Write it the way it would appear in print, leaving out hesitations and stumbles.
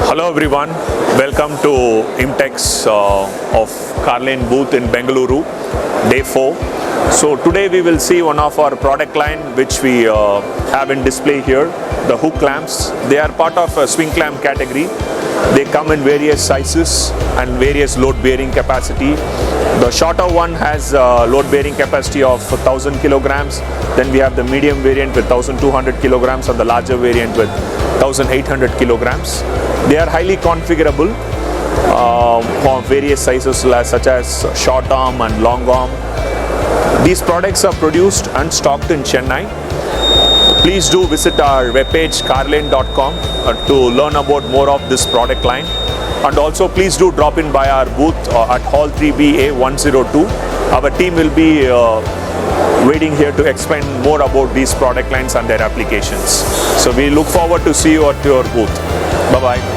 Hello everyone, welcome to IMTEX of Carr Lane booth in Bangalore, day 4. So today we will see one of our product line which we have in display here, the hook clamps. They are part of a swing clamp category. They come in various sizes and various load bearing capacity. The shorter one has load bearing capacity of 1000 kilograms. Then we have the medium variant with 1200 kilograms and the larger variant with 1800 kilograms. They are highly configurable for various sizes such as short arm and long arm. These products are produced and stocked in Chennai. Please do visit our webpage carrlane.com to learn about more of this product line. And also please do drop in by our booth at Hall 3BA102. Our team will be waiting here to explain more about these product lines and their applications. So we look forward to see you at your booth. Bye-bye.